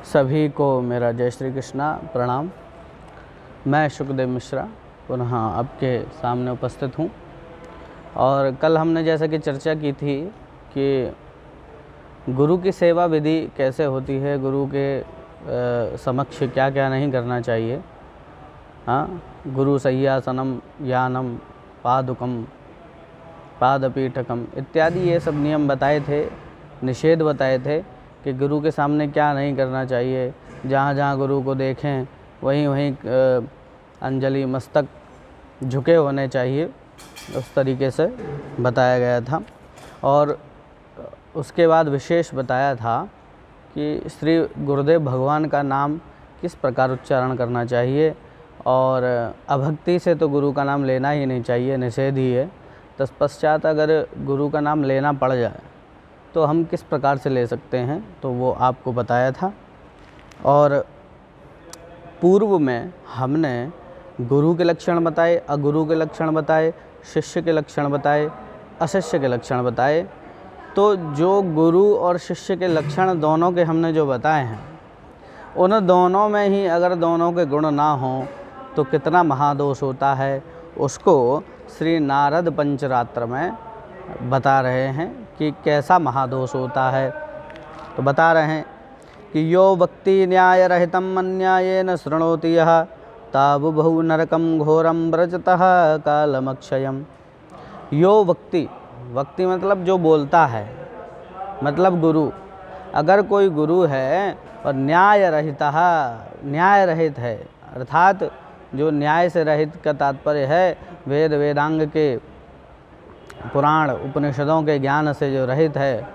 सभी को मेरा जय श्री कृष्णा प्रणाम। मैं सुखदेव मिश्रा पुनः आपके सामने उपस्थित हूँ। और कल हमने जैसा कि चर्चा की थी कि गुरु की सेवा विधि कैसे होती है, गुरु के समक्ष क्या क्या नहीं करना चाहिए। हाँ, गुरु सय्यासनम यानम पादुकम पादपीठकम इत्यादि ये सब नियम बताए थे, निषेध बताए थे कि गुरु के सामने क्या नहीं करना चाहिए। जहाँ जहाँ गुरु को देखें वहीं वहीं अंजलि मस्तक झुके होने चाहिए, उस तरीके से बताया गया था। और उसके बाद विशेष बताया था कि श्री गुरुदेव भगवान का नाम किस प्रकार उच्चारण करना चाहिए। और अभक्ति से तो गुरु का नाम लेना ही नहीं चाहिए, निषेध ही है। तत्पश्चात अगर गुरु का नाम लेना पड़ जाए तो हम किस प्रकार से ले सकते हैं, तो वो आपको बताया था। और पूर्व में हमने गुरु के लक्षण बताए, अगुरु के लक्षण बताए, शिष्य के लक्षण बताए, अशिष्य के लक्षण बताए। तो जो गुरु और शिष्य के लक्षण दोनों के हमने जो बताए हैं, उन दोनों में ही अगर दोनों के गुण ना हों तो कितना महादोष होता है, उसको श्री नारद पंचरात्र में बता रहे हैं कि कैसा महादोष होता है। तो बता रहे हैं कि यो भक्ति न्याय रहितम अन्यायेन शृणोति यः तावुभौ नरकम घोरम व्रजतः कालमक्षयम्। यो भक्ति, भक्ति मतलब जो बोलता है, मतलब गुरु। अगर कोई गुरु है और न्याय रहित है, अर्थात जो न्याय से रहित का तात्पर्य है वेद वेदांग के पुराण उपनिषदों के ज्ञान से जो रहित है,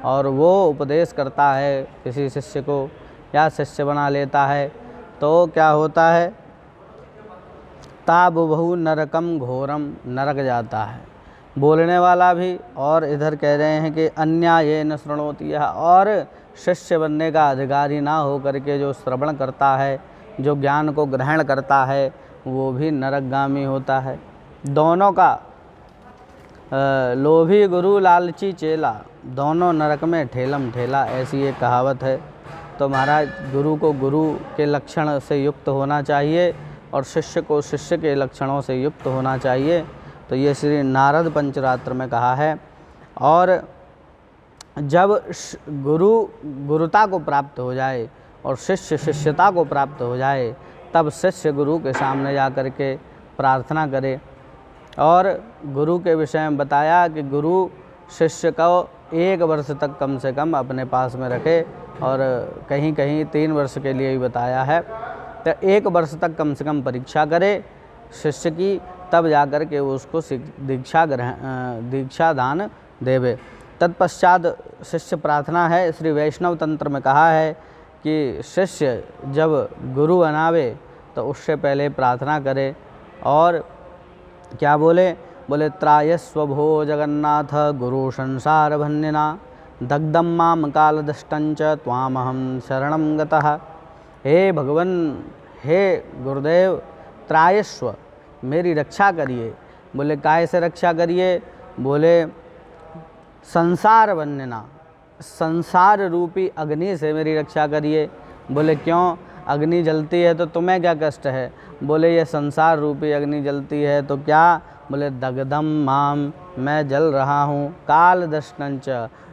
और वो उपदेश करता है किसी शिष्य को या शिष्य बना लेता है, तो क्या होता है, ताबुभु नरकम घोरम, नरक जाता है बोलने वाला भी। और इधर कह रहे हैं कि अन्यायेन शृणोति यः, और शिष्य बनने का अधिकारी ना हो करके जो श्रवण करता है, जो ज्ञान को ग्रहण करता है, वो भी नरकगामी होता है। दोनों का लोभी गुरु लालची चेला, दोनों नरक में ठेलम ठेला, ऐसी एक कहावत है। तो महाराज, गुरु को गुरु के लक्षण से युक्त होना चाहिए और शिष्य को शिष्य के लक्षणों से युक्त होना चाहिए। तो ये श्री नारद पंचरात्र में कहा है। और जब गुरु गुरुता को प्राप्त हो जाए और शिष्य शिष्यता को प्राप्त हो जाए, तब शिष्य गुरु के सामने जा कर के प्रार्थना करे। और गुरु के विषय में बताया कि गुरु शिष्य को 1 वर्ष तक कम से कम अपने पास में रखे, और कहीं कहीं 3 वर्ष के लिए भी बताया है। तो 1 वर्ष तक कम से कम परीक्षा करे शिष्य की, तब जाकर के उसको दीक्षा दान देवे। तत्पश्चात शिष्य प्रार्थना है। श्री वैष्णव तंत्र में कहा है कि शिष्य जब गुरु बनावे तो उससे पहले प्रार्थना करे। और क्या बोले, त्रायस्व भो जगन्नाथ गुरु संसार भन्यना दग्धम माम कालदष्टंच त्वामहम शरणम गतः। हे भगवन, हे गुरुदेव, त्रायस्व, मेरी रक्षा करिए। बोले काय से रक्षा करिए? बोले संसार भन्यना, संसार रूपी अग्नि से मेरी रक्षा करिए। बोले क्यों? अग्नि जलती है तो तुम्हें क्या कष्ट है? बोले ये संसार रूपी अग्नि जलती है तो क्या? बोले दग्धम माम, मैं जल रहा हूँ, काल दष्टंच,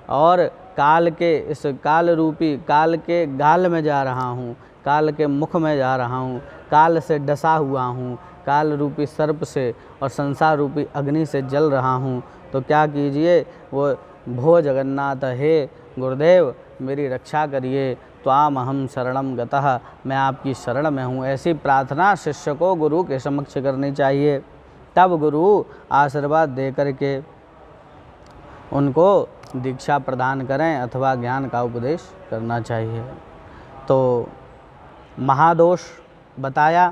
और काल के इस काल रूपी काल के गाल में जा रहा हूँ, काल के मुख में जा रहा हूँ, काल से डसा हुआ हूँ, काल रूपी सर्प से और संसार रूपी अग्नि से जल रहा हूँ। तो क्या कीजिए? वो भो जगन्नाथ, हे गुरुदेव मेरी रक्षा करिए। त्वाम अहम शरणम गतः, मैं आपकी शरण में हूँ। ऐसी प्रार्थना शिष्य को गुरु के समक्ष करनी चाहिए। तब गुरु आशीर्वाद दे करके उनको दीक्षा प्रदान करें अथवा ज्ञान का उपदेश करना चाहिए। तो महादोष बताया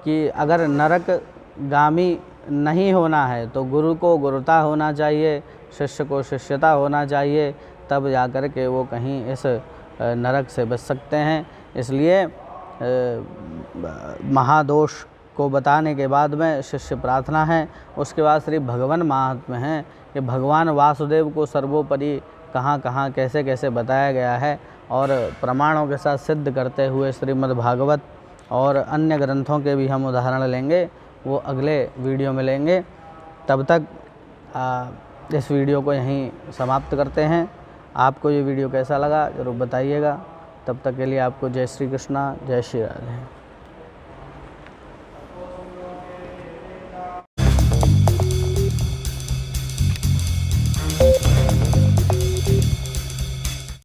कि अगर नरकगामी नहीं होना है तो गुरु को गुरुता होना चाहिए, शिष्य को शिष्यता होना चाहिए, तब जाकर के वो कहीं इस नरक से बच सकते हैं। इसलिए महादोष को बताने के बाद में शिष्य प्रार्थना है। उसके बाद श्री भगवान महात्म्य हैं कि भगवान वासुदेव को सर्वोपरि कहाँ कहाँ कैसे कैसे बताया गया है, और प्रमाणों के साथ सिद्ध करते हुए श्रीमद् भागवत और अन्य ग्रंथों के भी हम उदाहरण लेंगे, वो अगले वीडियो में लेंगे। तब तक इस वीडियो को यहीं समाप्त करते हैं। आपको ये वीडियो कैसा लगा ज़रूर बताइएगा। तब तक के लिए आपको जय श्री कृष्णा, जय श्री राधे।